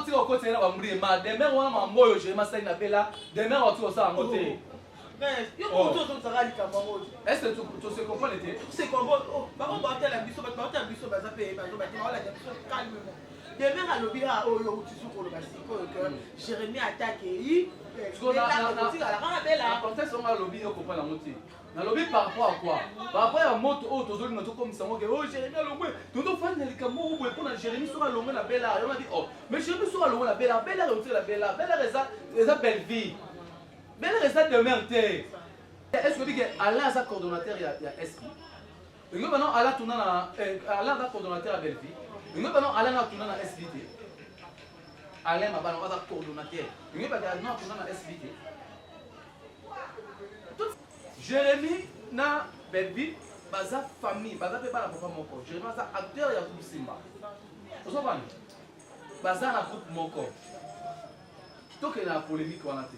tika okoti na bambri ma demain wana mamboyo je masai na bela demain watu osa ngote. Mais yo ko to sara li kamango. Est-ce que tu se comprends était? C'est comment par contre ba la biso ba ta biso ba za pe ba ba wala ja biso calmement. Demain à l'obi a oyo tu sou ko lo basi ko que Jérémie attaque yi. La contexte on a lobby yo comprend la moitié. Na lobby par rapport à quoi? Par rapport à moto oh tozoli na to comme ça que oh Jérémie alongwe. Toto fan na likamo bo pour na Jérémie sur alongwe na bella. On a dit oh mais Jérémie sur alongwe na bella. Bella retire la bella. Bella reza belle vie. Bella reza de merde. Est-ce que tu dis que Allah sa coordonnateur il y a SP. Et nous maintenant Allah tourna na Allah sa coordonnateur à belle vie. Et nous maintenant Allah na tourna na SVT. Alain Mabana va être coordonnateur. Il va dire non, on a SVT. Jérémie na bébé, baza famille, baza pe pas la papa moko. Jérémie baza acteur ya groupe Simba. Vous comprenez? Baza na groupe moko. Donc il y a la polémique wana te.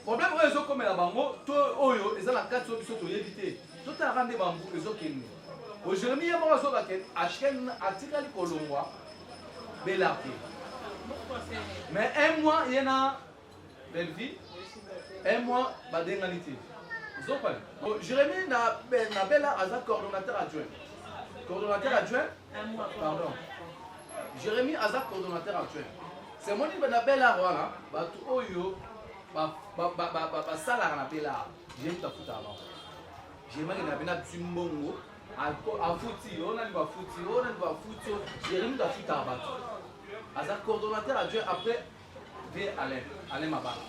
Problème oyo comme la bango, to oyo eza na 4 biso to éviter. Tout a rendre bango ezo kenni. O Jérémie ya bango zo ba ken ashken atikali kolongwa belaki. Mais un mois, il y en a belle vie. Un mois, il y a des Jérémie n'a bella à coordonnateur adjoint. Coordonnateur adjoint. Un mois. Pardon. Jérémie a coordonnateur adjoint. C'est moi qui n'a bella voilà. Batu oyo. Salaire na bella. J'aime ta foot avant. Jérémie n'a bena tumbongo. A fouti, on a une fouti, on a une fouti. Jérémie n'a foot à battre. As un coordonnateur adjoint après V. Alain Mabana.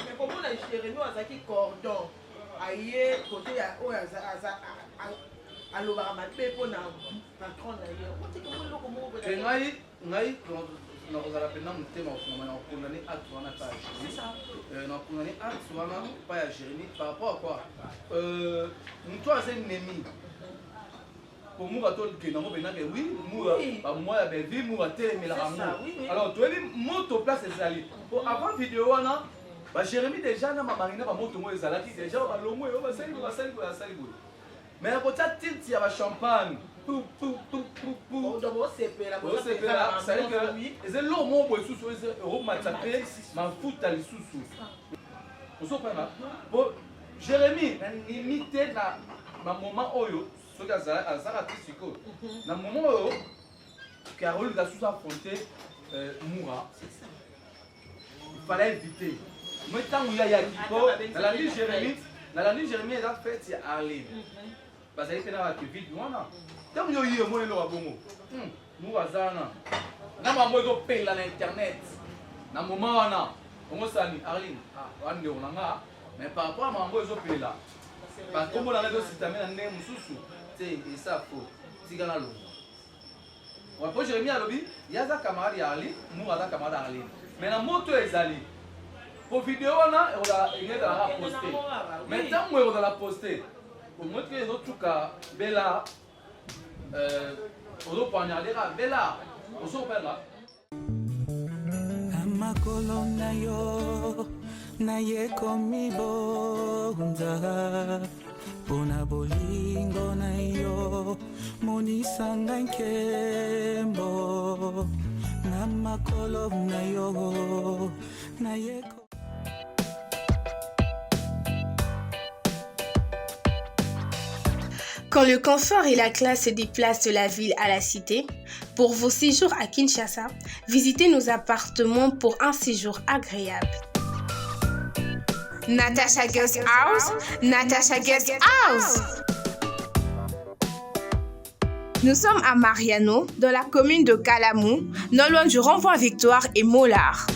Mais comment la Jérémie a qui cordon aïe côté à l'obaramaté pour na patron d'ailleurs. Na kozala pena mutema ofuma na okundani acte wana pa Jérémie. Na okundani acte wana pa ya Jérémie par rapport à quoi? Mutu aza ennemi. Pour moi, oui, moi, la belle vie, moi, alors, tu as dit, moto place est allé. Pour avant vidéo, Jérémie déjà, na marina, moto moi est allé. Déjà, on va l'homme, on va salir, on va salir, on va salir. Mais la petite tinte, il y a champagne. Pou. Ça veut dire que c'est l'homme, on boit sous, on m'a tapé, ma fout à l'issous. Vous comprenez? Bon, Jérémie, limité dans le moment où ce que Azara Tissiko, dans le moment où Carole a sous-affronté Moura, il fallait éviter. Maintenant, il y a Kiko, dans la nuit Jérémie, il a fait aller. Parce qu'il y a vite, tant que il y a un bon Moura Zana, dans le moment où il paye l'internet, dans le moment où on s'est dit, Arline, mais par rapport à mon beau pays là, parce que comme on a le système, on a et ça faut tigana lo. On va Jérémie à lobby, il y a des camarades à Ali, nous avons des camarades à Ali. Mais la moto est allée. Pour vidéo on a posté. Maintenant on va la poster. Pour montrer que les autres cas bella on doit poignarder là bella. On se repère là. Amakolo na yo na ye komi bonza. Pona bolingo na yo monisanga nkembo na makolo na yo na ye. Quand le confort et la classe se déplacent de la ville à la cité, pour vos séjours à Kinshasa, visitez nos appartements pour un séjour agréable. Natasha Guest House, Natasha Guest House. Nous sommes à Mariano, dans la commune de Kalamou, non loin du renvoi Victoire et Mollard.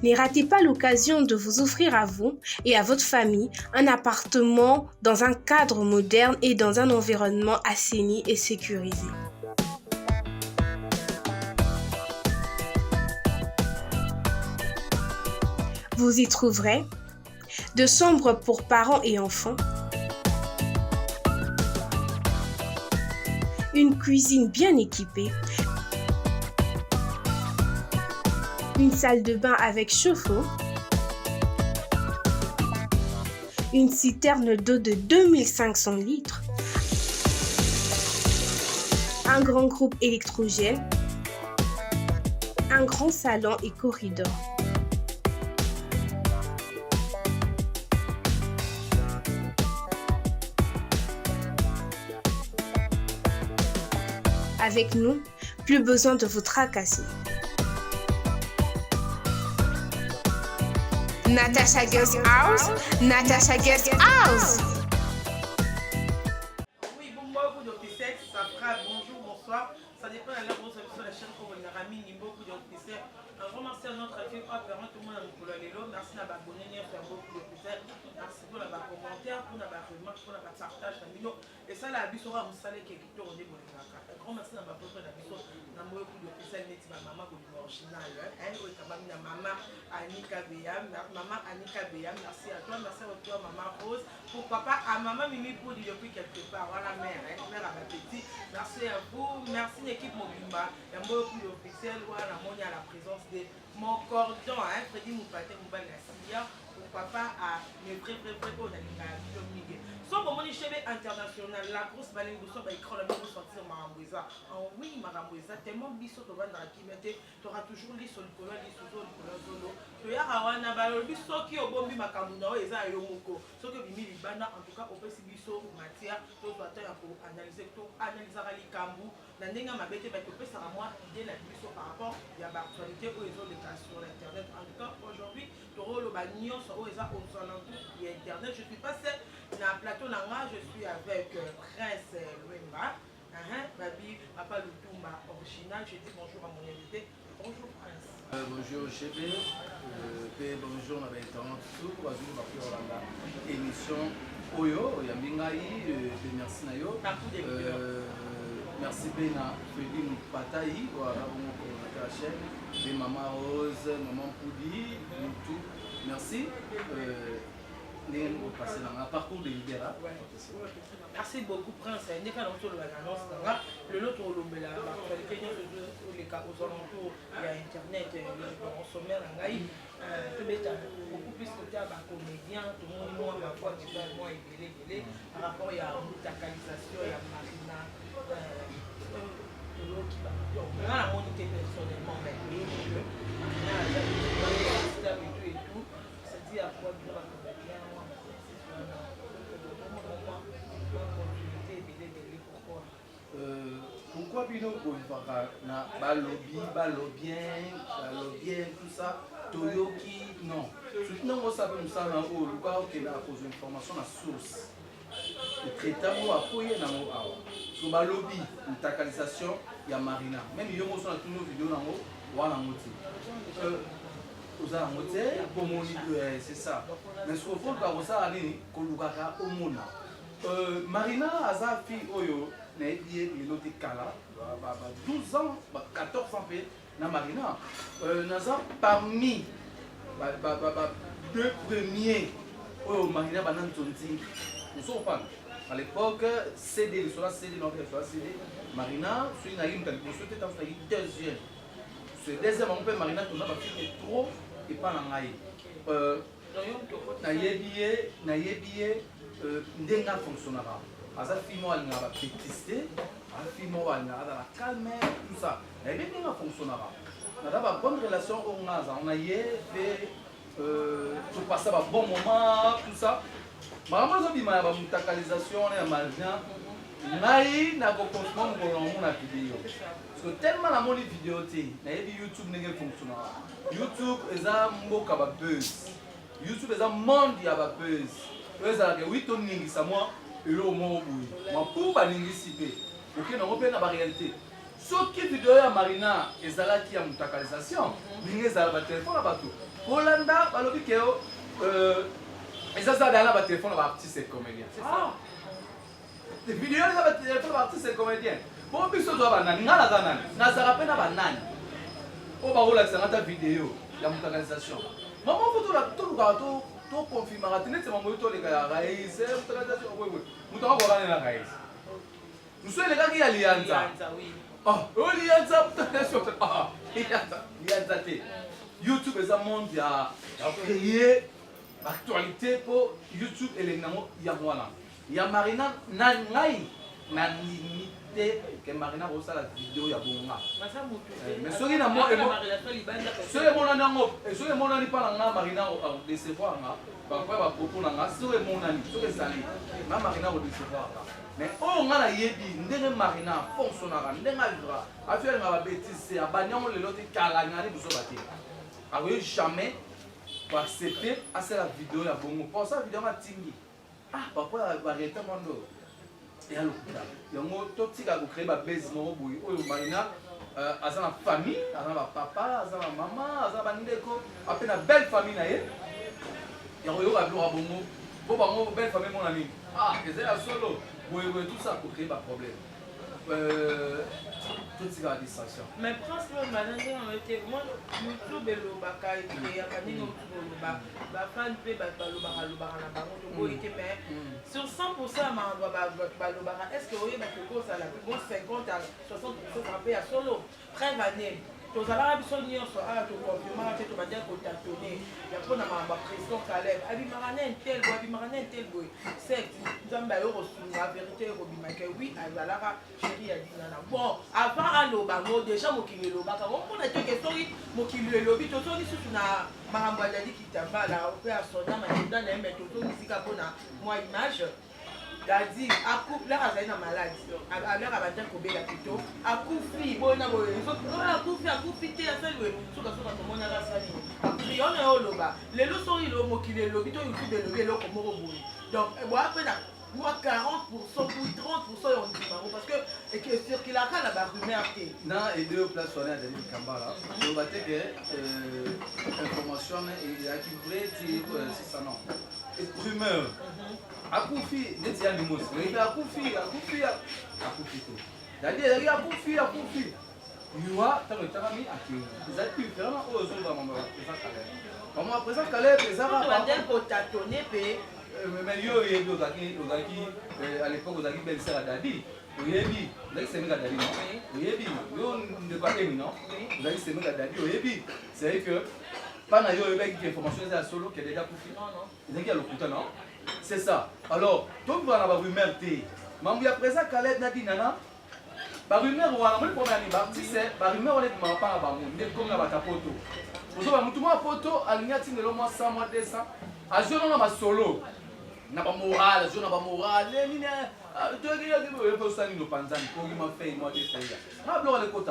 Ne ratez pas l'occasion de vous offrir à vous et à votre famille un appartement dans un cadre moderne et dans un environnement assaini et sécurisé. Vous y trouverez de chambres pour parents et enfants, une cuisine bien équipée, une salle de bain avec chauffe-eau, une citerne d'eau de 2500 litres, un grand groupe électrogène, un grand salon et corridor. Avec nous, plus besoin de vous tracasser. Natasha Guest House, Natasha Guest House. Oui, bon, moi, vous de sexe, ça fera bonjour, bonsoir. Ça dépend de l'heure où vous avez sur la chaîne pour une ramine, beaucoup de sexe. Un grand merci à notre accueil, apparemment tout le monde a beaucoup de merci à l'abonné, faire beaucoup de sexe. Merci pour la commentaire, pour la remarque, pour la partage. Et ça, la biso va vous saler quelque chose au niveau de la carte. Un grand merci à ma propre biso. Na moi beaucoup de sexe, mais ma maman pour l'original. Elle est quand même la maman Annika Béa, maman Annika Béa. Merci à toi, merci à toi, maman Rose. Pourquoi pas à maman Mimi pour dire depuis quelque part. Voilà, mère, mère à ma petite. Merci à vous, merci l'équipe Mobimba. Il y a beaucoup d'officiels, voilà, on est à la présence de mon cordon, Freddy Moupate, Moubal Nassia. Pourquoi pas à mes vrais, on a les sans moment les cheveux international, la grosse baleine de son écran, la même sortir Marambouza. Oui, Marambouza, tellement biso de vendre à qui mettait, tu auras toujours les sur le colon, les sous le colon. Tu as un aval, biso qui au bombi Makamuna, et ça, et au moko. Ce que Bimi Libana, en tout cas, au PC biso, matière, tout doit être pour analyser, tout analyser les cambous. La nenga m'a bêté, mais tu peux savoir moi, idée la biso par rapport à l'actualité où ils ont les cas sur l'internet. En tout cas, aujourd'hui, tu auras le bagnon, sur où ils ont aux alentours de l'internet. Je suis passé dans le plateau Nanga, je suis avec Prince Luemba, Babi, Papa Lutumba original. Je dis bonjour à mon invité. Bonjour Prince. Bonjour GB, bonjour avec Tantou, bonjour à l'émission Oyo, Yambingaï, merci Nayo. Merci Bena, Freddy Moupataï, voilà, on a la chaîne, Maman Rose, Maman Poudi, tout. Merci. Au parcours de Libéra. Merci beaucoup Prince. Le nôtre l'actualité aux alentours, il y a internet, on sommaire beaucoup plus côté à comédien, tout le monde moi ma foi tu vas moi et par rapport à la localisation, il y a Marina qui va on a la monité personnellement mais et tout, c'est dit à quoi dire à comédien. Pourquoi Bino na balobien, tout ça, Toyoki, non. Soutenons nous savons ça dans le cas où il a posé une formation à source. Le traitement a posé dans le cas. Sur balobi, une tacalisation, il y a Marina. Même si on a toutes nos vidéos dans le cas, on a moté, c'est ça. Mais ce qu'il faut que ça allait, qu'on au monde. Marina a sa fille Oyo, il est Kala, 12 ans, 14 ans, na Marina. Parmi deux premiers Oyo Marina Banan Tonti, nous sommes pas. À l'époque, CD, le soir CD, Marina, sur une aïe, c'était un deuxième. Ce deuxième, on peut Marina, tout ça, parce qu'il est trop et pas en aïe. Naïe, ndenga fonctionnera. Asa fimo alingaba pétisté, fimo alingaba dans la calme, tout ça. Et bien ndenga fonctionnera. On a une bonne relation au Ngaza. On a fait tout passer un bon moment, tout ça. Mais on a dit une tacalisation, on a margin. Naï n'a pas consommer pour la vidéo. Parce que tellement la monnaie vidéo, YouTube n'est pas fonctionnera. YouTube est un mot qui a buzz. YouTube est un monde qui a buzz. Oui, ton ningisa moi, et le mot oui. Ma pour pas ningisiper. Ok, non, on peut la réalité. Ce qui vidéo à Marina et Zala qui a une tacalisation, Ningesa va téléphone à bateau. Holanda, balobi keo, et ça dans la téléphone à artiste et comédien. C'est ça. Les vidéos à téléphone à artiste et comédien. Bon, puis ce doit banane, n'a la banane, n'a ça rappelle la banane. On va rouler sur ta vidéo, la tacalisation. Maman, faut tout le gâteau. Tout confirmera, tu n'es pas mon tour les gars, raïs, nous t'en voilà la raïs. Nous sommes les gars qui a l'Ianza. Oh, l'Ianza, l'Ianza. YouTube est un monde qui a créé l'actualité pour YouTube et les Namo Yamwana. Il y a Marina Nangai, Nani te que Marina reçoit la vidéo ya bonga. Mais soki na moi soki monani yango soki monani pa na nga Marina décevoir nga parfois ba propos na nga soki monani soki ezali na Marina décevoir nga. Mais oh nga na yebi ndenge Marina fonctionnera ndenge vivra affaire nga ba bêtise abanyango lelo te kala ngani biso bate. Akoyo jamais pour accepter à cette vidéo ya bongo. Pour ça vidéo ma tingi. Ah papa va arrêter mondo. Et alors yango to tika ko créer ba base mo boy oyo Marina aza na famille, aza na papa, aza na maman, aza ba ndeko, apena belle famille na ye. Yango yo ka blora bongo. Bo bango belle famille mon ami. Ah, c'est la solo. Oui, tout ça pour créer ba problème. Tout ça à distraction. Mais principalement, moi, YouTube et le baka et la canine autour de la fan peut sur 100% est-ce que vous voyez que ça la plus bonne 50 à 60% à solo très vanille. Tous les gens qui sont là, tu confirmes, tu vas dire que tu as donné. Il y a pas de pression calèbre. Abimarané tel boy, abimarané tel boy. C'est nous avons la vérité oui, Azalara chérie a dit nana. Bon, avant à l'obamo déjà mon kilo l'obaka. On a dit que sorry mon kilo l'obi. Tu sors ici sur na maramba dit qui t'a pas là. On peut à son âme et dans les mettre tout ici capona. Moi image. Dadi, à coupe là, elle est malade. À l'heure à matin, qu'on la plutôt. À coupe fille, bon, à coupe fille, à celle où tout à fait comme on a la salle. Après, on est au loba. Les lots sont ils l'ont qui les lobby, ils ont des lots comme au bout. Donc, moi, après, moi, 40% ou 30% on dit parce que sur qu'il a qu'à la barre rumeur. Non, et deux places on est à David Kambala. On va dire que information il y a qui voulait dire c'est ça non. Rumeur. Akufi, neti ya nimos. Mais akufi tout. D'ailleurs, il y a akufi. Yuwa, t'as le tarami aki. Ils ont pu vraiment oser dans mon présent Calais. Maman présent Calais, présent pas. On va dire pour tâtonner pe. Mais yo il y a à l'époque aux aki belle sœur à Dadi. Oyebi, là c'est même à Dadi non. Oyebi, yo ne pas aimer non. Là c'est même à Dadi. Oyebi, c'est vrai que pas na yo avec information c'est solo qui est déjà akufi. Non. Il y a le couteau non. C'est ça. Alors, tout le monde a une rumeur. Mais à présent, Caleb n'a dit nana. La rumeur, on a un problème. La rumeur, on est pas à Bamou. On est comme la photo. Vous savez, tout le monde a photo. Alignatin de l'homme 100 mois 200. À ce moment, on a solo. On n'a pas moral. On n'a pas moral. Tu as dit que vous avez une panzane. Pour qu'il m'a fait moi des choses. On a bloqué le côté.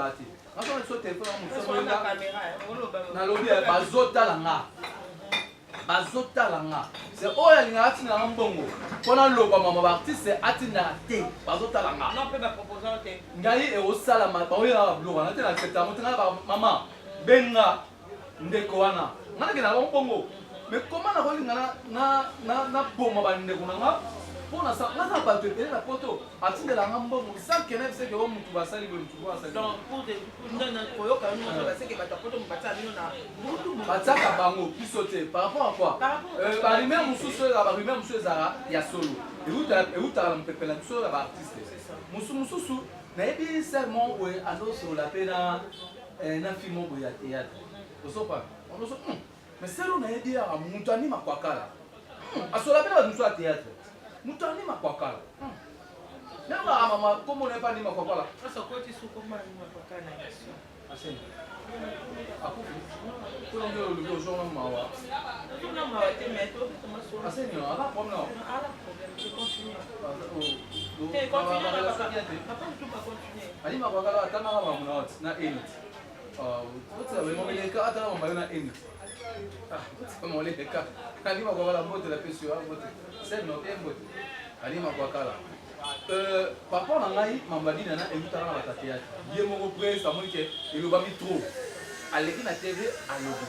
On a fait un téléphone. On a fait un bazota langa c'est oya linga atina mbongo pona loba mama artiste atina te bazota langa non peut ba proposer te ngai e osala ma ba oya bloga na te na accepta motenga ba mama benga ndeko wana ngana ke na mbongo mais comment na kolinga na boma ba ndeko nanga pona sa na ba te la photo atina langa mbongo sans que ne sait que mutu basali bo mutu basali donc pour de ndana koyoka nous ba sait que ba ta photo mbata bino na mutu bataka bango pisote par rapport à quoi ba rumeur mususu ba rumeur mususu za ya solo et uta mpepela mususu ba artiste mususu na ebi seulement we ando sur la pena na film bo ya théâtre osopa on so mais selo na ebi ya mutu ani makwakala asola pena mususu ya théâtre mutu ani makwakala même mama comme on n'est pas ni makwakala ça quoi tu sous comment ni makwakala na question aseni akufi tout le monde le jour non mawa tout non mawa te mais toi comment sur aseni on a problème je continue continue papa tu pas continuer ali makwakala atana kama mna na edit wote wamemeleka hata kama mbayo na edit kama wale peka ali makwakala mbote la pesio mbote c'est no mbote ali makwakala par rapport à ngai mambadi nana evutana na batateatre ye moko presse amoni ke elobami trop aleki na tv alobi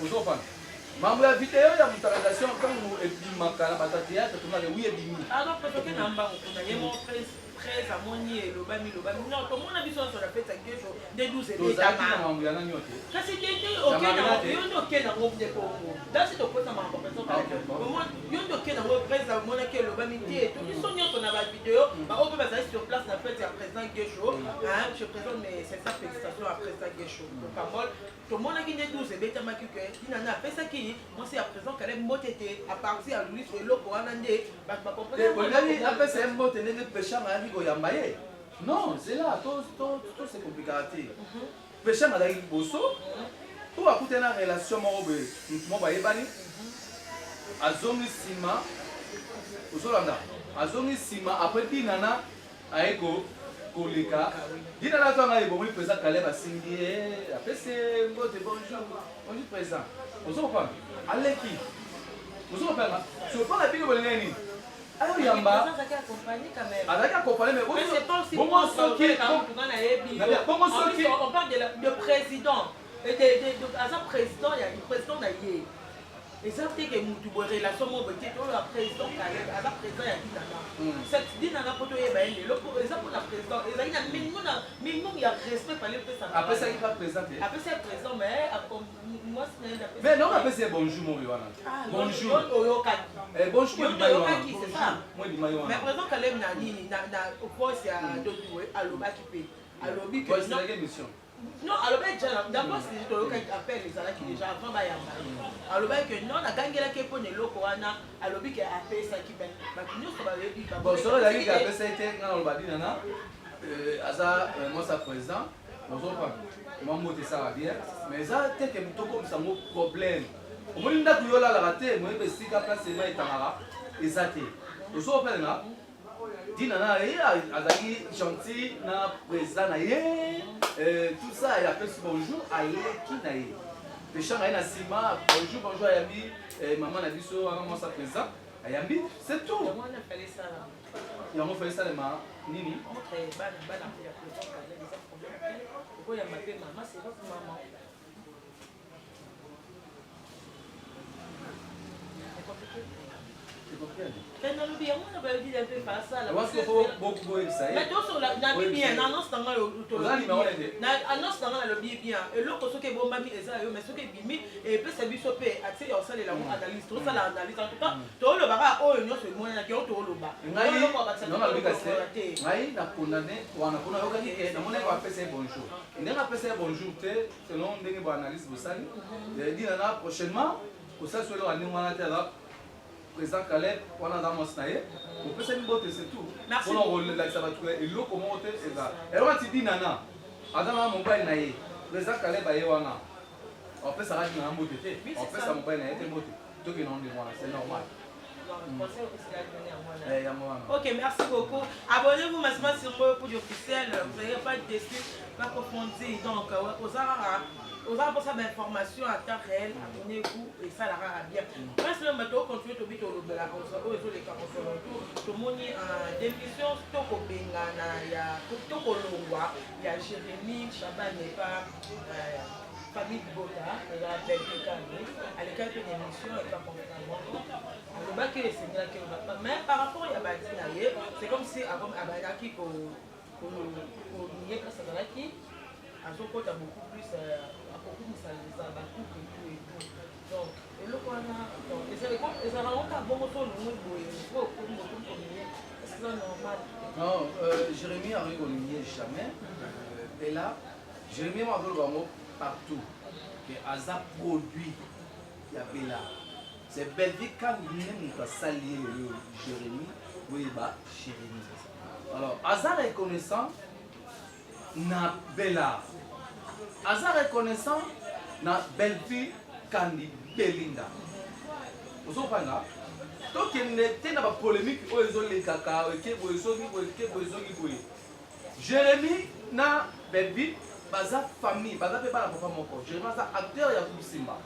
ozofana mambo ya video ya mutangatation ntango ebimaka na batateatre tongaka wi ebimi alors peut-être na mbango kuna ye mo presse amoni elobami non tomona biso nyonso na fete ya kesho nde 12 tozalaki na mambo ya nani yo te kasi tete oke nango nde kongo dasi tokota makambo yo nde oke nango presse amonaki elobami te to biso nyonso na bavideo baoyo mpe bazali sur place na fete ya président gesho je présente mes 500 félicitations à président gesho pambol tomonaki nde 12 ebetamaki ke dinana apesaki mwasi ya président kale mbote te à partir ya lulis eloko wana nde bato bakomprene apesa ye mbote ndenge peshanga yaki koyamba ye Non, c'est là, tout c'est compliqué. Péché m'a dit bosso, tout a coûté une relation mon baïbani. Azongi sima, Osolanda. Azongi sima après dinana aeko koleka. Dinana toi na ebo présent Caleb asingi après c'est bonjour présent. Ozo pas. Aleki. Ozo pas. So pas la bigo bolengani. Alors yamba. Avec accompagné mais c'est pas aussi bon soki on parle de président et de président il y a le président d'ailleurs et ça fait que mutu bo relation mo beti to la président Caleb à la président ya dinana cette dinana poto ye ba ele le exemple la président et il y a minimum il y a respect par les présidents après ça il va présenter après c'est président mais moi c'est mais non après c'est bonjour mon wana bonjour bonjour c'est ça mais président Caleb na au poste ya dotoué aloba ki pe alobi que c'est la mission. Non, alors d'abord c'est toi qui appelle les gens qui déjà avant bayamba. Alors que non, la gangela qui pone loko wana, alors que appelle ça qui ben. Nous ça va dire. Bon, sur la ligue après ça été dans le badi nana. Asa moi ça présent. Nous on pas. Moi monter ça va bien, mais ça t'es que tout comme ça mon problème. Au moins nda kuyola la raté, moi be sika place mai tamara. Ezate. Nous on pas là. Dinana azali gentil na présent na ye tout ça il appelle bonjour aleki na ye pécha na sima bonjour ayambi maman na biso anga moi ça présent ayambi c'est tout moi on a fait ça là et on fait ça les ma nini entre bana ya président Caleb des problèmes pourquoi il y a ma maman c'est pas pour maman mais non, le bien, on a pas dit un peu faire ça. Moi, c'est beaucoup ça. Mais tout sur la bien, annonce dans annonce dans le bien. Et l'autre, ce qui est bon, mamie, mais ce qui est bimi, et puis c'est bisopé, accès au salle et la analyse, tout ça, l'analyse. En tout cas, tout le barat, oh, non, c'est moi qui ai tout le bas. Non, la bigasse, Maï n'a condamné, ou on a condamné, et dans mon époque, après c'est bonjour. Il n'a pas fait bonjour, selon des analyses, vous savez. Il dit, prochainement, pour ça, sur l'année, on a été là. Président Caleb, on a dans mon snaïe, on peut s'être botter, c'est tout. Merci. On a roulé là, ça va tout et l'eau comment on c'est ça. Et on dit nana, Adam mon bail naïe, président Caleb a yewana. On peut s'arrêter dans un mot de thé. On peut ça mon bail naïe, c'est moté. Tout qui non de moi, c'est normal. Ok, merci beaucoup. Abonnez-vous maintenant sur moi pour l'officiel. Vous n'allez pas être déçus, pas approfondir. Donc, aux ça d'informations à temps réel, abonnez-vous et ça la bien. Parce que maintenant, on continue de vite au de la console, les caractères tout le monde en démission, tout au Bengana, il y a tout au Longwa, il y a Jérémy, Chaban n'est pas. Famille Bota, il y a Belgique, à l'école de l'émission, et pas complètement. Le bac est Seigneur qui va pas. Mais par rapport à Badina, c'est comme si avant Abadaki, qu'on y est grâce à Badaki, à son côté, a beaucoup plus à beaucoup de ça, et tout. Donc, et le quoi là, et ça raconte un bon retour, le monde, il faut communier. Est-ce que c'est normal? Non, Jérémy a rigolé jamais. Et là, Jérémy m'a dit partout que Aza produit il y a Bella. C'est Belgique quand nous avons salié Jérémy, oui, Jérémy. Alors, Aza reconnaissant na Bella. Aza reconnaissant na Belgique quand Belinda. Vous comprenez? Donc, il y a une polémique où ils ont les caca, Jérémy na Belgique. Baza famille, baza pe bana papa moko. Je pense acteur ya groupe Simba.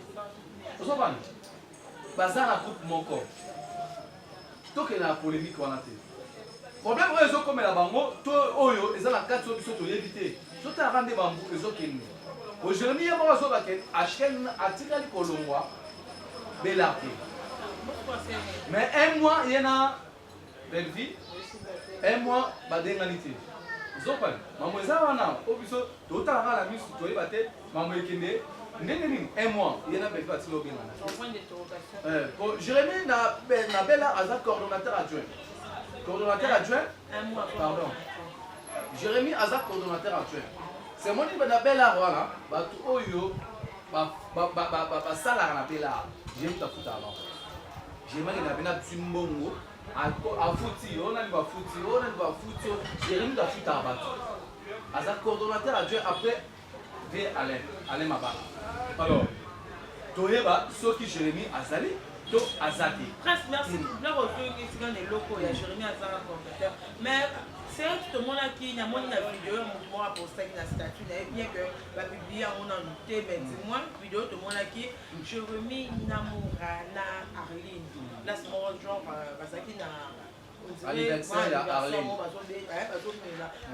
Vous comprenez? Baza na groupe moko. To ke na polémique wana te. Problème oyo comme la bango, to oyo eza na kati so biso to éviter. So ta rande bambu ezo kende. Aujourd'hui ya mo zo ba ken achen article kolongwa belapé. Mais un mois il y a belle vie. Un mois ba denganité. Zopal, maman eza wana, obiso, tota la misu toyeba te, maman ekende, ndenge nini, un mois, il y en a belle partie au bien. Jérémy na Bella aza coordonnateur adjoint. Coordonnateur adjoint? Un mois. Pardon. Jérémy aza coordonnateur adjoint. C'est mon niveau na Bella wana, batu oyo, sala na Bella. J'aime ta foot avant. J'aime que na bena tsimbongo, afuti on a bafuti Jérémy dafuta bato aza coordonnateur adjoint après v Alain Mabala alors toyeba soki Jérémy azali to azaki presque merci là aujourd'hui c'est quand les locaux il y a Jérémy azara coordonnateur mais c'est tout le monde qui n'a pas de vidéo moi pour ça qui n'a statut bien que va publier on a noté mais dis-moi vidéo tout le monde qui Jérémy Namoura na Arline là c'est mon genre parce qu'il n'a anniversaire à Arline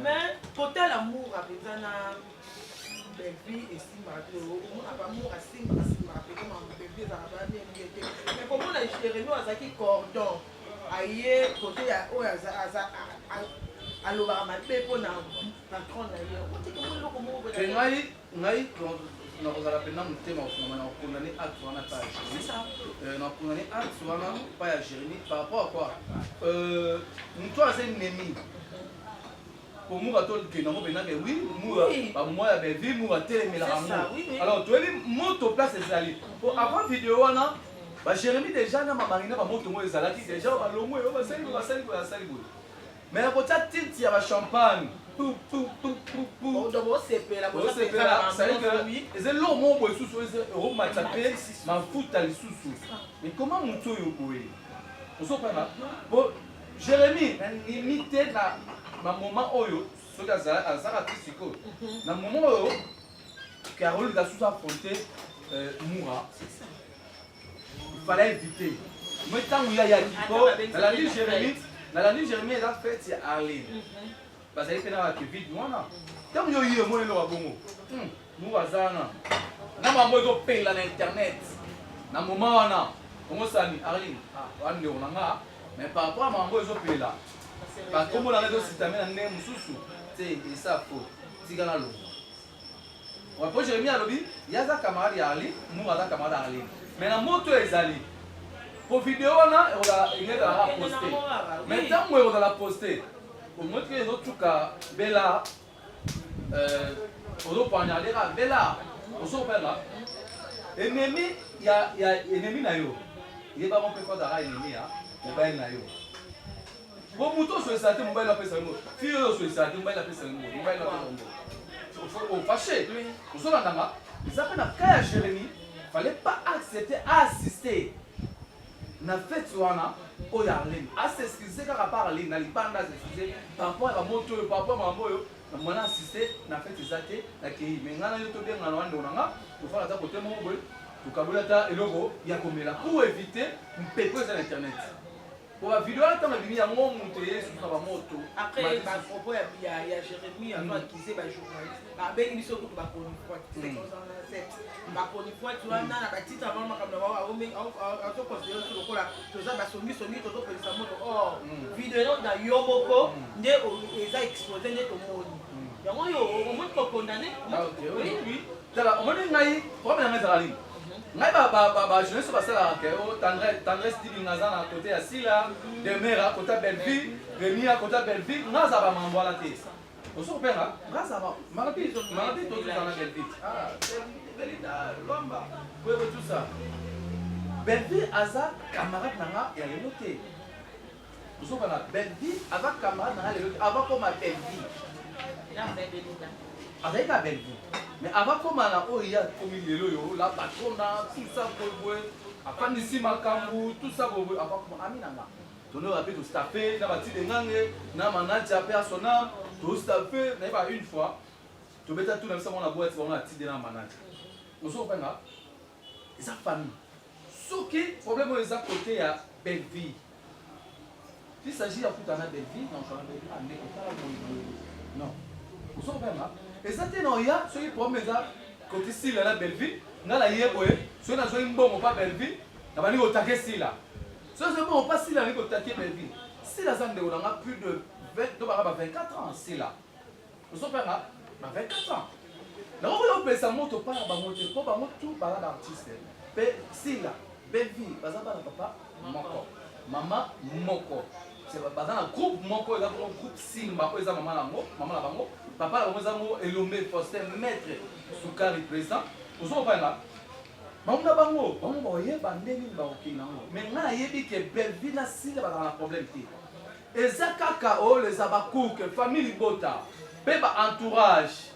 mais côté l'amour à besoin belle-vie et si amour à bébé mais comment la Jérémy azaki cordon aye côté alobaka mabe mpona patron na ye otikoma eloko moko ngai nakozala mpena motema ofungama na kokondane acte wana pa ya Jérémy na kokondane acte wana pa ya Jérémy par rapport à quoi moto aza ennemi pour moura tokenda ngo mpenake oui moura bamwa ya bevie moura telemelaka ngo alors toyebi moto place ezali po avant vidéo wana Jérémy déjà na mamarina bamoto ngo ezalaki déjà balongwe basali boye mais à côté titi ya champagne c'est l'eau mon boy sous euro matapé ma futa lisusu mais comment moto yo boye osopana bon Jérémy limité na moment oyo soki azaka te sikoyo na moment oyo Carole gasusu affronter Moura il fallait éviter moi ntango yayaki po nalandi Jérémy eza fete ya Arline bazali mpe na bakevide wana ntango yo ye mona eloko bongo Moura aza wana na mambo ezopela na internet na moment wana ongosani Arline wana ndeko na nga mais par rapport à mambo ezopela bakombo nanga ezositame na ndenge mosusu te esa fo tika na longo po Jérémy alobi ye aza camarade ya Arline Moura aza camarade ya Arline mais na moto ezali pour vidéo wana ekozala poste mais ntango ekozala poste omoti ezotuka bela ozopoignardera bela ozopela ennemi ya ennemi na yo yebamo mpe fozala ennemi ya mobile na yo po moto osoyesala te mobile apesa yango fille oyo osoyesala te mobile apesa yango mobile apesa yango ofashe ozolandanga eza mpe na cas ya Jérémy fallait pas accepter assister na fête wana oyo Arline asexcuse kaka par Arline na libanda asexcuse par rapport à moto oyo par rapport à mambo oyo na mwana assiste na fête eza te na kei mais ngana yo tobengana wana ndeko nanga tofala ata kote moko boye tokabola ata eloko ya komela pour éviter mpepo eza na internet po bavideo wana ntango ebimi yango moto ye susu na bamoto après bapropos ya Jérémy azo akise bajournaliste babengi biso kutu baponifoite wana na batitre avant makambo na azoconsidere so lokola toza basongisongi tozopelisa moto or video na yo moko nde eza expose nde tomoni yango oyo omoni kokondane tala omoni ngai problème na ngai ezala nini ngai bajeunesse basalaka ke tendresse dibinga aza na kote ya sila demera kote ya belleville remi ya kote ya belleville nga aza bamambo wana te osokopenga nga aza malapi tozozana belleville belida lomba koyeba tout ça belleville aza camarade na nga ya lelo te osokopenga belleville aza camarade na nga lelo te avant koma belleville azali ka belleville mais avant komana oyo ya komi lelo yo la patrona tout ça boye afandisi makambo tout ça boye avant koma ami nanga tono ape to staffer na bati de ngange na manager pe asona to staffer na ba une fois to beta tout na bisa mona boîte on a ti de na manager oso penga eza famille soki problème oyo eza côté ya belleville il s'agit ya kutana belleville non chana belleville ande kotala non oso penga ezate na oya soki problème eza côté sila na belleville nga na ye boye soki nazwaki mbongo pa belleville na bandi kotake sila soki nazwaki mbongo pa sila nani kotake belleville sila aza ndeko nanga plus de 20 to baka ba 24 ans sila ozopenga ba 24 ans nakoki opesa moto pa na bango te mpo bango tu baza baartiste mpe sila belleville baza bana papa moko mama moko baza na groupe moko eza bongo groupe simba oyo eza mama na bango papa na bango eza ngo elombe Faustin maître sukari président ozokopanga Bango bango, bango boye bandeli ba okinango. Mais na yebi ke Belleville na sila ba na problème té. Eza kaka o les abakouk, famille bota, pe ba entourage.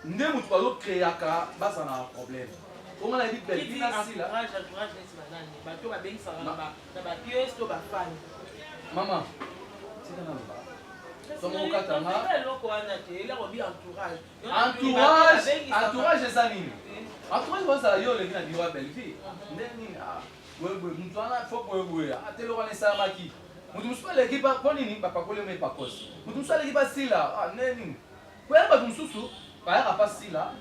Nde mutu ba créaka ba ça na problème. On a dit Belleville na sila. Entourage nesi banani. Bato ba bengi sala na ba pièce to ba fan. Maman, c'est dans le bas. Entourage eza nini? Entourage bazala yo olengi na biro ya Belleville. Nde nini? Mutu wana fo boye atele wana esalamaki. Mutu mosusu aleki mpo nini bapakoli me pakosi. Mutu mosusu aleki basila nde nini? Koyeba bato mosusu bayaka mpa sila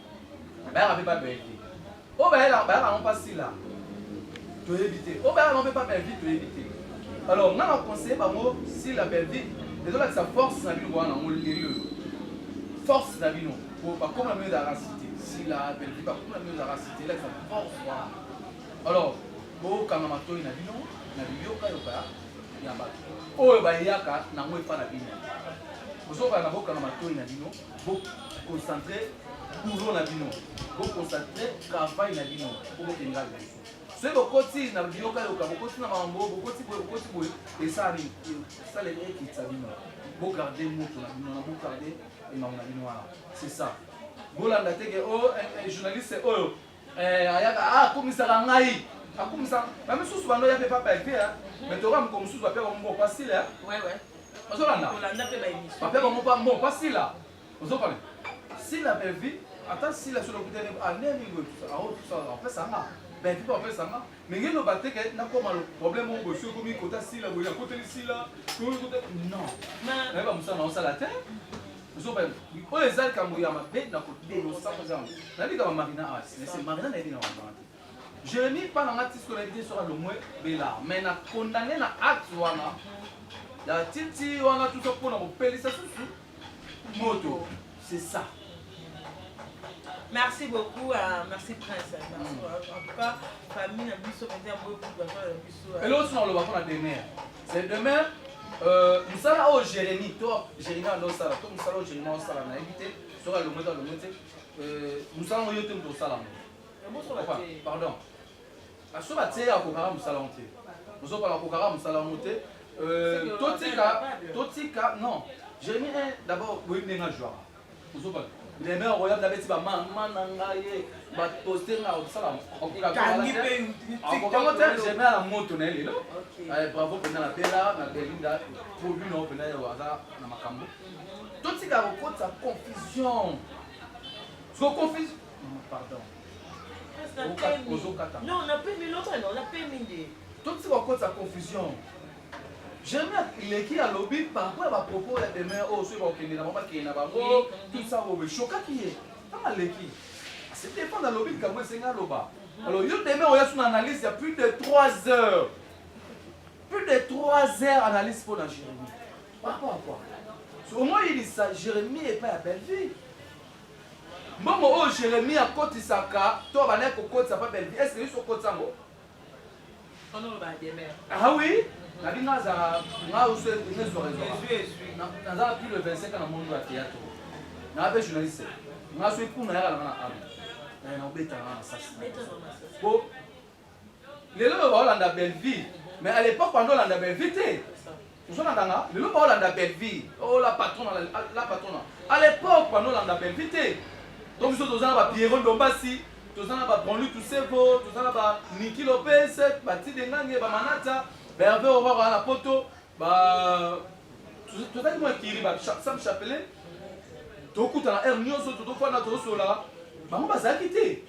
bayaka mpe pa Belleville. Oyo bayaka ngo mpa sila toyebi te. Oyo bayaka ngo mpe pa Belleville toyebi te. Alors nga na conseiller bango sila Belleville. Désolé que sa force n'a pas le force n'a pas comme la mieux de la cité. Si la Belleville pas comme la mieux de la cité, là ça force. Alors, bon quand on a tourné na bino, na bio kayoka, ya ba. Oh ba yaka na moi pas na bino. Vous savez na boka na tourné na bino, bon concentrer boulot na bino, bon concentrer travail na bino pour que n'ga bien. C'est beaucoup de na bio kayoka, beaucoup de na mambo, beaucoup de et ça les mecs qui savent beau garder moto na bino na beau garder et na bino wana c'est ça bolanda teke oh un journaliste oh ayaka komisaka ngai akomisa même susu bando ya pe pas Belleville mais to ram comme susu ba pe ko facile ouais ozolanda olanda pe ba émission ba pe ko mo facile ozopale si la Belleville attends si la sur le côté anemi go tout ça en fait ça nga ben tu peux faire ça mais ngelo batte que na comme le problème on bosse comme côté si la boya côté ici là non mais ba musa na sala te so ben o ezal ka moya ma be na côté no ça par exemple na dit que marina as mais c'est marina na dit na Jérémie pas na ngati sur la vidéo sur le moins bela mais na condamné na acte wana la titi wana tout ça pour na pelisa susu moto c'est ça. Merci beaucoup, merci Prince. En tout cas, famille n'a plus beaucoup de et l'autre, on le voit pour la demain. C'est demain, nous sommes au Jérémie, toi, Jérémie, nous sommes au Jérémie, nous sommes invité, sur le mot, nous sommes au YouTube, nous sommes pardon. À ce matin, à Kokara, nous sommes montés. Nous sommes à Kokara, nous sommes montés. Totika, non. Jérémie est d'abord, oui, il y a un joueur. Nous sommes les meilleurs royaumes d'Abeti, Manangaye, Poster, j'aime la moto, bravo pour la Bella, la Belinda, pour lui, non, pour le hasard, dans ma cambo. Tout ce qui a rencontré sa confusion. Ce qu'on confuse. Pardon. Non, on a pas mis l'autre, on a pas mis. Tout ce qui a rencontré sa confusion. J'aime il est qui à lobby par rapport à propos de demain au sur le maman qui est là-bas tout ça au choquant qui est pas mal qui c'était pas dans lobby comme c'est un loba alors il demain on a une analyse il y a plus de 3 heures analyse pour la Jérémie par rapport à quoi au moins il dit ça Jérémie est pas à Belleville bon oh Jérémie à côté Saka toi va n'être côté ça pas Belleville est-ce que ils sont côté ça on va demain ah oui la vie n'a pas aussi une soirée. N'a pas plus de 25 ans dans le monde de théâtre. N'a pas journaliste. N'a pas pour n'a pas la main. N'a pas été dans ça. Bon, les lois Hollande Belleville, mais à l'époque pendant Hollande Belleville, nous sommes dans les lois Hollande Belleville. Oh la patronne, à l'époque pendant Hollande Belleville, donc nous sommes dans la Pierron Dombassi. Tous en a Bonlu Toussebo, tous en a Niki Lopez, Bati Dengange, Bamanata. Hervé Aurore à la poto, tout à moi qui arrive à Sam Chapelet, tout coup dans la hernion, tout fois notre sola, on va s'acquitter.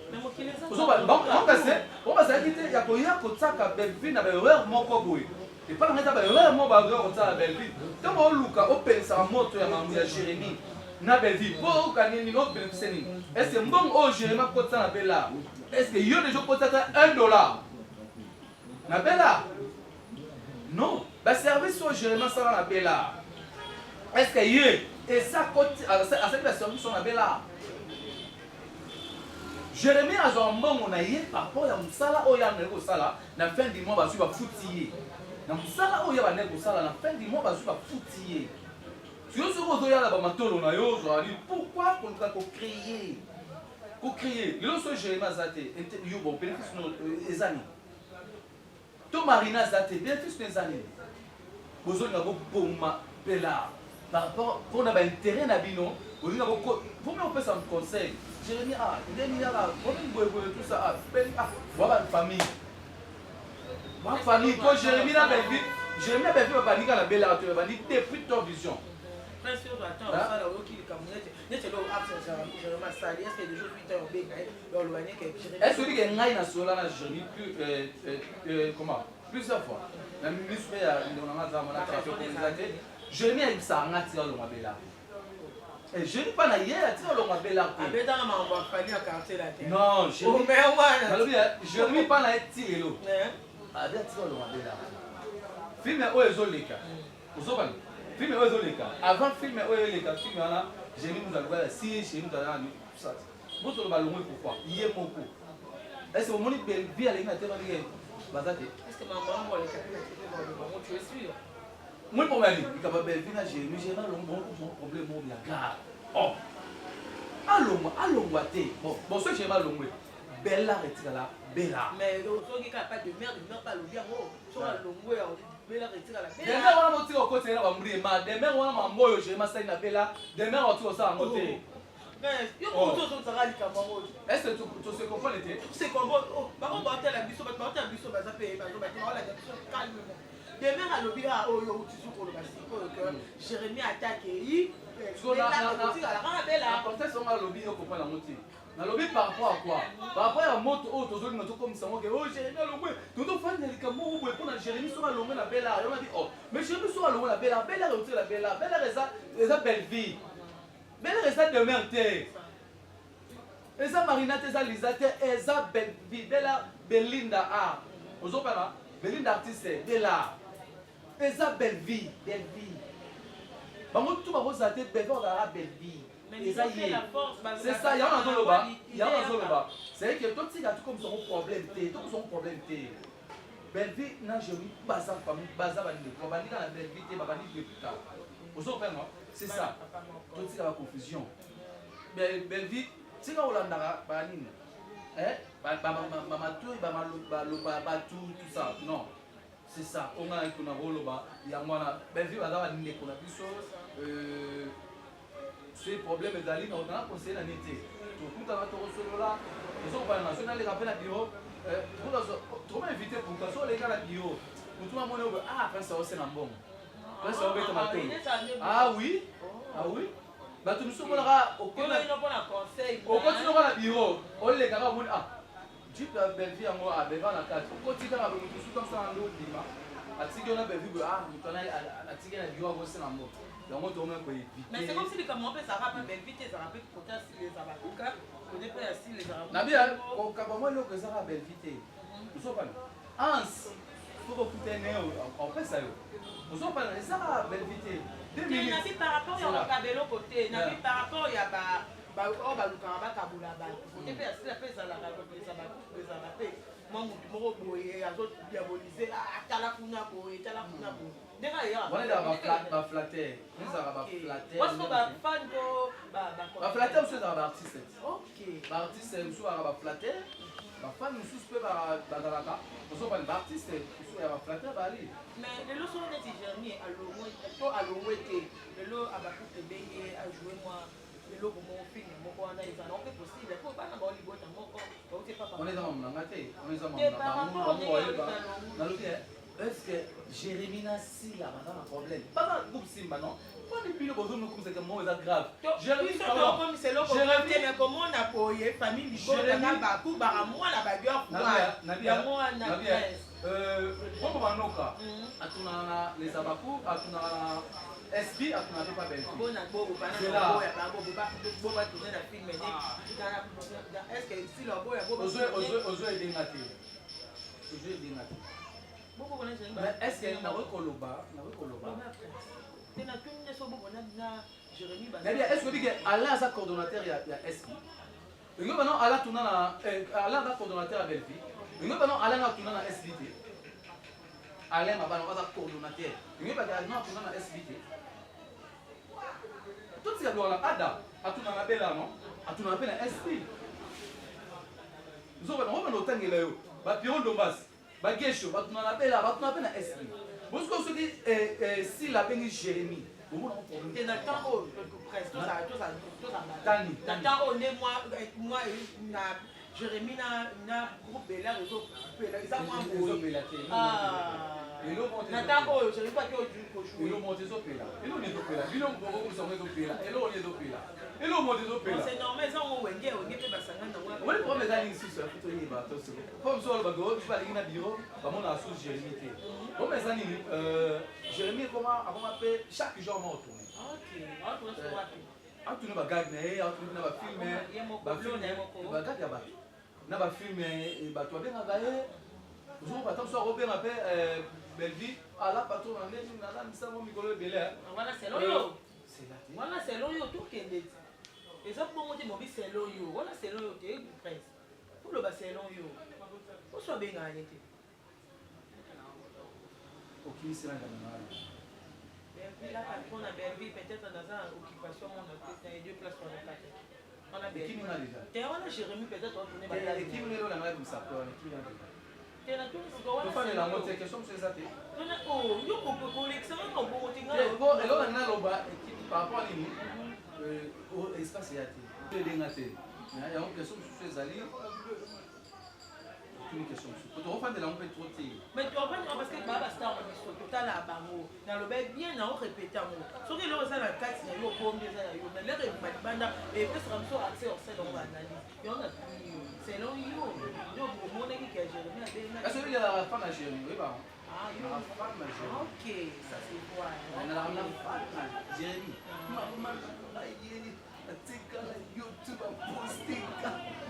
On va s'acquitter, il y a quoi, il y a quoi ça qu'à Belleville n'a pas erreur, mon cowboy. Et pas la erreur, mon bagueur, on t'a à Belleville. Quand on look à Open, ça monte à Jérémie, n'a Belleville, pour gagner une autre Belleville. Est-ce que bon, oh Jérémie, quoi ça n'a pas là? Est-ce que y a des gens qui ont $1? N'a pas là? Non, le service au Jérémie ça va la là. Est-ce que y et ça côté à cette service on a là. Jérémie a un bon on a y par rapport à musala o ya nego sala na fin du mois ba su ba foutier. Na musala o ya ba nego sala na fin du mois ba su ba foutier. Si on se retrouve là ba matolo na yo zo ali pourquoi qu'on va créer ko crier lelo so Jérémie azate yo bon bénéfice no ezani to Marina azate bénéfice no ezani bozonga bo boma bela par rapport pour na ba intérêt na bino bozonga bo pour me opesa un conseil Jérémie ndeni yala problème boye tout ça voilà famille famille ko Jérémie na ba vie Jérémie na ba vie ba nika la bela to ba ni depuis ton vision est-ce que tu as une nationale na Jérémie plus comment plusieurs fois la ministre ya ndona za mona trafic communauté Jérémie a ça ngati lo mabela et Jérémie pas na hier ti lo mabela ko abeta na mambo fali ya quartier la terre non Jérémie pas na ti elo abeta ti lo mabela film o ezoleka uzobana film oyo ezoleka avant film oyo eleka film wana Jérémie nous alobala si Jérémie nous alobala tout ça boto lo balongwe pourquoi yé moko est-ce que moni belle vie alinga te bani bazate est-ce que maman mo le kapela te tu es sûr moi pour mali ikaba belle vie na Jérémie j'ai na long problème mo bien grave oh alongwa te bon ce Jérémie alongwe bella retikala bella mais so ki ka pas de merde pas lo bien oh so alongwe bela retira la bela demain wana moti ko kote na bamuri ma demain wana mamboyo je masai na bela demain oti ko sa ngote mais yo ko to tsara likamba mo est-ce que tu se comprends était c'est comme ba ko ba tela biso ba ta biso ba za pe ba zo ba ti wala biso calme demain à lobira o yo utisu ko lo ba si ko que Jérémie attaque yi so na bela contexte on a lobby yo comprendre la moti na lobby par rapport à quoi par rapport à moto o to zo ni comme ça mo que oh Jérémie lobby tout fan de likambo o bo pour na Jérémie so lobby na bela on a dit oh mais Jérémie so lobby na bela retire la bela reza belle vie bela reza de merde eza Marina te eza Lisa te eza belle vie bela Belinda ozopana Belinda artiste bela eza belle vie bango tout ba rosa te belle vie c'est ça il y a un zoloba c'est que tout ça comme son problème belle vie na Jérémie baza famille baza bande ko bandi na belle vie te babandi de putain ozopana c'est ça tout ça la confusion belle vie tika olandaka banini bamatoi baloba tout ça non c'est ça on a kuna roloba yango wana belvi baza bandeko na biso ce problème ezali na otana conseiller na nini te tokutana tokosolola ezokobana na so naleka mpe na bureau tokoma invité pourka so oleka na bureau motuma moni obe prince aosenga mbongo prince aobeta matoi oui bato miso monaka okoti noko na bureau olekaka omoni jipe ya belvi yango abeva na kati okoti kaka motusu kamsana nde obima atiki ona belvi boye moto atiki na bureau akosenga mbo yango tokome koyevitanabia kokaba mwa eloko ezaka belvi te osopana ans po kokutene opesa yo osopana ezaka belvi te nabi par rapport ya okabela côté nabi par rapport ya oyo balukaka bakabula bato kote mpe asila mpe ezalaka kopesa bakozala mpe mwa motu moko boye azodiabolize atala kuna boye tala kuna boye ndenge ayebaflater mosusu ezaka baartiste baartiste mosusu baka baflater bafani mosusu mpe bazalaka ozopani baartiste mosusu ya baflater bali mais lelo soko neti Jérémie alongwe te lelo abakuta ebenge ajoue mwa eloko moko film moko wana ezala mpe possible po bana baolibota moko bauti on eza mamunanga te on eza nalobi est-ce que Jérémie na sila baza na problème baza groupe simba non poni bino bozomokumisaka moko eza grave Jérémie komona boye famille libotaka bakubaka mwana babiyango wana bongo banoka atunaka na lesabaku atunaka na SB atunaka mpe babelki ozo edenga te est-ce que nakoki koloba est-ce que odike ala aza coordonnateur ya SB olingi bano ala tuna na ala aza coordonnateur ya belvi olingi bano ala nga tuna na SB te alain mabana aza coordonnateur olingi baka nga tuna na SB te totika biloko na ada atuna na bela no atuna mpe na SB Nous avons autant que là, Piron Dombas, Bagesho, Batuna Bella, Batuna Bella SB. Vous savez que si la peine Jérémie, vous et Nathan, presque tout ça, Tani. Nathan, on est moi, Jérémie, na groupe Bella, ça moi, Nathan, je ne sais pas que tu joues. c'est normal, ça on wenge, on est pas sangana. Oui, le problème est ici sur la photo il va tous. Comme ça, le bateau, tu vas aller dans le bureau, bah mon a sous Jérémie. Comme les amis, Jérémie comment appeler chaque jour on retourne. OK. On retourne sur quoi? On tourne ba garder, on tourne ba filmer, ba garder ba. Na ba filmer et ba toi bien agaye. Vous pas tant soit Robert appelle Belvi, à la patron on est na la misa mo mikolo belé. Voilà, c'est long. C'est là. Voilà, c'est long tout kende. Et ça pour moi dire mon c'est long yo. Voilà, c'est long yo te prince. Pour le bas c'est long yo. Faut soit bien gagné. OK, c'est là dans là, on a Belvi peut-être dans une occupation on a fait 2 places pour le quartier. On a Belvi. Et on a Jérémie peut-être on tourner ba. Et qui me le la comme ça pour qui là. Tu fais la moitié question c'est ça. Oh, yo ko collection on peut monter là. Bon, et là on a loba par rapport à lui. Au espace ya te. Tu es ngate. Il y a une question sur ces alliés. Une question sur. Tu refais de la on peut trop tirer. Mais tu refais parce que baba star on est total à bango. Dans le bec bien na on répéter mo. So que là ça la carte na yo ko mbeza na yo. Mais là il banda et peut-être comme ça accès au sein on va analyser. Et on a c'est long yo. Yo mon équipe qui a géré mais est-ce qu'il y a la femme à gérer oui bah. Ah, la femme à gérer. OK, ça c'est quoi? On a la femme à gérer. Maman la yéli. Tika la YouTube a posté.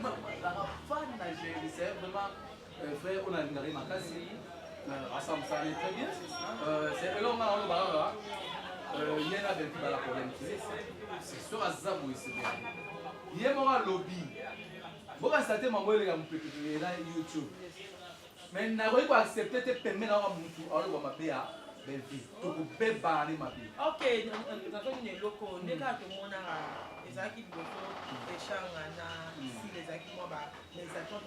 Maman la femme à gérer c'est vraiment frère on a une ma classe. Ensemble ça allait très bien. C'est là on a le ballon là. Il y en a des qui va la problème. C'est sur Azabou ici. Il y a mon lobby. Bon, ça t'est mon boy, les gars, là, YouTube. Mais n'a pas accepté de permettre à mon tour, alors ma PA, belle vie. Tu peux pas aller ma vie. OK, dans une locaux, les gars, tout le monde a les acquis de les champs, ici, les acquis, moi, les attentes,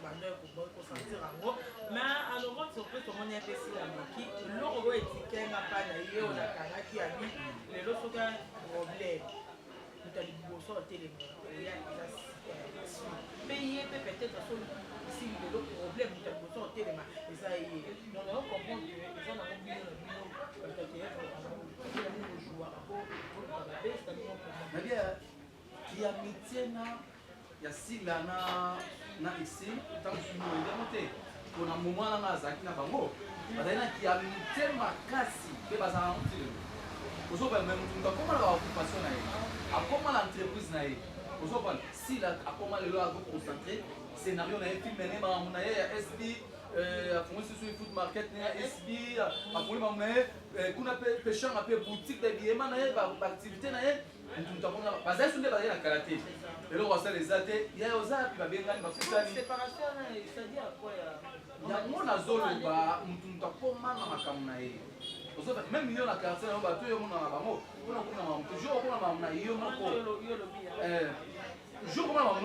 pour sentir en gros. Mais à l'autre surprise, tout le monde est ici, là, qui, l'autre étiquette n'a pas d'ailleurs, on a qui a dit, les autres sont un problème. Nous avons dit, bon, ça, au téléphone, il y a payer peut-être si le problème de la au téléma et ça y est donc on comprend que ça n'a pas bien mais bien qui a métier il y a si là na ici tant que nous est monté pour un moment là zaki na bango badana qui a métier makasi ke bazana monté ozo ba même tu nga comment la occupation na a comment l'entreprise na si là a comment le lo a concentrer scénario na film mené ba mon na ya SB a fond sur food market na SB a fond ba mon kuna pêcheur a boutique de billets na ba activité na tu t'as comment ba ça sur les na karaté et le roi les athées il y a oza puis ba benga ba futani séparation na c'est-à-dire quoi ya mona zolo ba tu t'as comment na makamu na ye même million na quartier na ba to yo mona na bango kuna kuna mamu toujours kuna mamu na yo moko jour comme la maman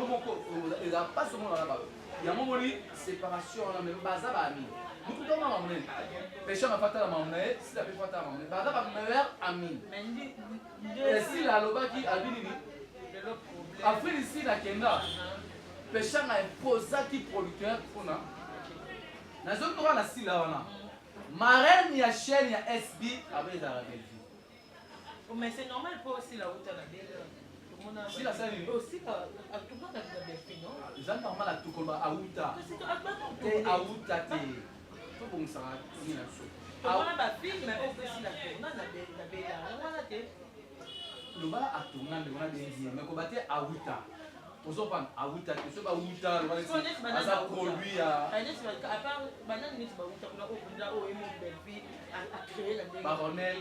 il n'y a pas ce monde là-bas. Il y a un moment de séparation, mais baza ba ami. Nous tout dans maman. Pêcheur n'a pas ta maman, si la peut pas ta maman. Baza ba meilleur ami. Et si la loba qui a bini après ici la Kenya. Pêcheur n'a imposé qui producteur pour na. Na zone droit na si là wana. Marraine ya chaîne ya SB avec la belle vie. Mais c'est normal pour aussi la route à la belle. Si la salle aussi à tout le monde a bien non c'est normal à tout comme à Outa te à Outa te faut bon ça ni la chose on a ba film mais aussi la tourna na bella on a te le bala a tourna de on a des mais ko baté à Outa ozo pan à Outa que ce ba Outa le bala ça produit à part banane ni ba Outa kuna ko kunda o emo belvi à créer la Ronel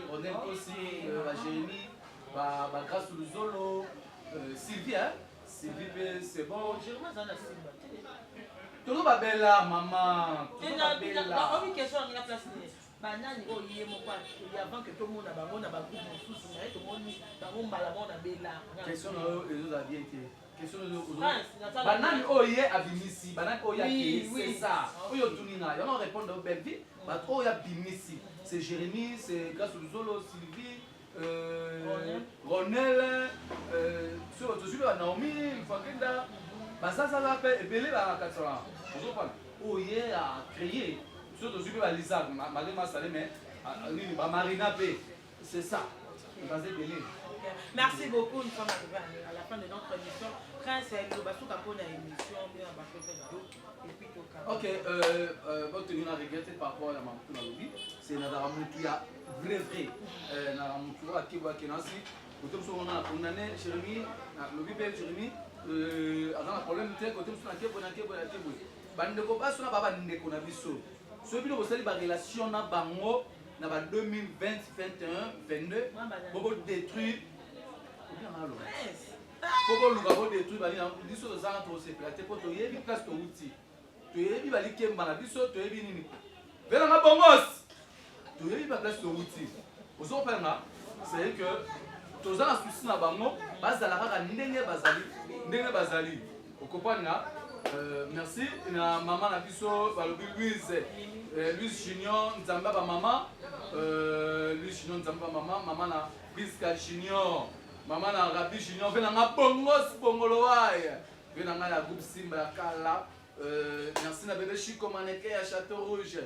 aussi la Jérémie ba grâce au Zolo Sylvie, hein? Sylvie, c'est bon. Je remarque dans la Sylvie. Tout le monde va belle là, maman. Tout le monde va belle là. On a une question à la place. Banane, oh, il y a avant que tout le monde a un groupe de sous, tout le monde a belle là. Question, les autres a bien été. question de banani oye abimisi banani oya ki c'est ça oyo tunina on répondre au belle vie ba oya bimisi c'est Jérémy c'est grâce au Zolo Sylvie Ronel sur tu suis Naomi Fakenda bazaza la pe ebele ba katsa vous comprenez oye a créé sur tu suis ba Lisa malema salé mais ni ba Marina P c'est ça basé belé. Merci beaucoup, nous sommes arrivés à la fin de notre émission. Prince, nous allons pour une émission, bien et puis tout cas. Ok, votre tenue a regretté par rapport à la mamie dans le vie. C'est Nadara Moutuya, vrai. Nadara Moutuya, qui va qui nansi. Quand on a une année, Jérémy, le bébé Jérémy, avant le problème de côté, on a qui bande ko ba sona baba ndeko na biso. So bino bosali ba relation na bango na ba 2020, 21, 22. Bobo détruire Pogo Lugabo détruit bali na biso to zana to se plate po to yebi place to uti. To yebi bali kemba na biso to yebi nini. Vela na bongos. To yebi ba place to uti. Ozo pena c'est que to zana souci na bango bazala kaka ndenge bazali. Okopana merci na maman na biso balobi Louise Junior Nzamba ba maman Louise Junior Nzamba maman maman na Biska Junior Maman na Rabi Junior vena nga bongos bongolo waya vena nga la groupe Simba ya kala merci na bébé Chico Maneke à Château Rouge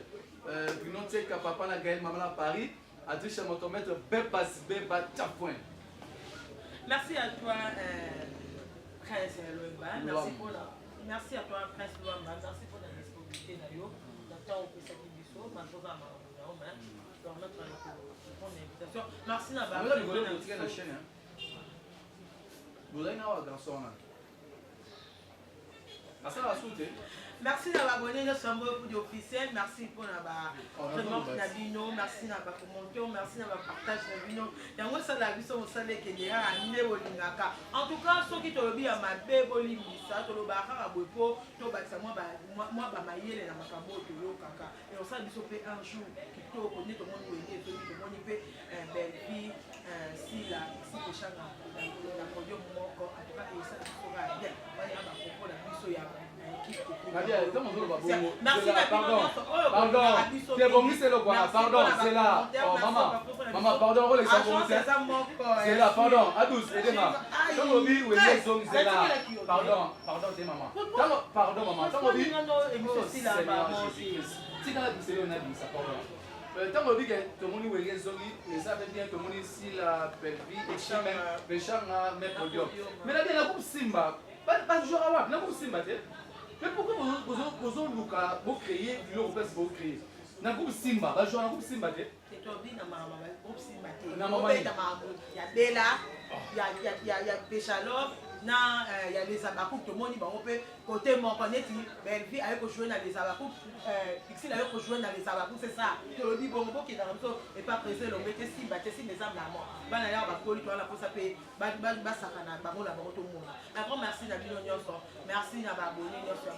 Bruno Teka papa na Gaël maman à Paris Adriche motomètre Bebas Beba Tchapouin. Merci à toi Prince Luamba, merci à toi Prince Luamba, merci pour la disponibilité d'ailleurs dans temps où cette émission maintenant dans notre invitation. Merci na ba. Vous avez un garçon là. Merci d'avoir abonné notre chambre pour officiel. Merci pour la vraiment Nabino. Merci d'avoir commenté. Merci d'avoir partagé Nabino. Il y a un seul avis sur le salaire qui est à Néolingaka. En tout cas, ceux qui t'ont bien ma bébé ça, tu l'as à Bopo, tu as moi maillé la macabo de l'eau caca. Et on s'est dit un jour qui te connaît tout le monde est tout le monde fait belle vie si la si les chats la podium encore en tout cas et ça sera bien. Il y a ma propos la biso ya. Pardon, c'est bon, c'est le quoi. Pardon, c'est là. Oh, maman, pardon, c'est là, pardon. Adous, aidez-moi. C'est là. Pardon, c'est maman. Pardon, maman. Tant que tout le monde est zoni, mais ça veut dire que tout le monde ici la belle vie et les gens mettent podium. Mais là, il y a la coupe Simba. Pas toujours à voir, la coupe Simba. Mais pourquoi vous créez, vous créez na groupe Simba, va jouer na groupe Simba. C'est toi bien na groupe Simba. Il y a Bella, il y a Péchalov, il y a les Abakou, tout le monde peut côté mon connaître belle vie avec jouer dans les Abakou, ici avec jouer dans les Abakou, c'est ça. Tu le dis bon qui est dans le et pas pressé le mettre Simba, c'est si les âmes la mort. Ban aller va coller toi la pour ça payer ba sakana ba la tout le monde. Un grand merci na Bino Nyonso. Merci na ba abonné Nyonso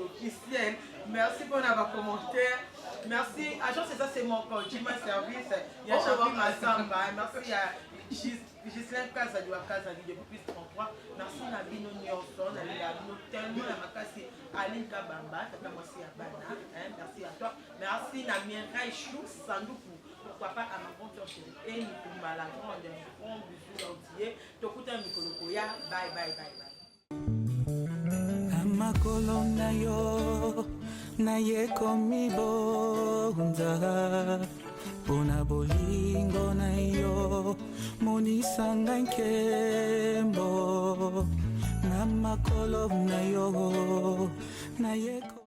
officiel. Merci pour avoir commentaire. Merci. Agence c'est ça c'est mon Jima service. Il y a Chabi Massamba. Merci à Gislain Casa de Casa de plus 33. Merci à Bino Nyonso, à Bino tellement à Makasi Aline Kabamba, merci à Bana. Merci à toi. Merci à Mireille Chou Sandoukou. Pourquoi pas à ma compte chez et nous la grande bisous entier. Tokuta Mikolokoya. Bye bye bye bye. Amakolo na yo na ye komibo unza pona bolingo na yo monisanga nkembo na makolo na yo na ye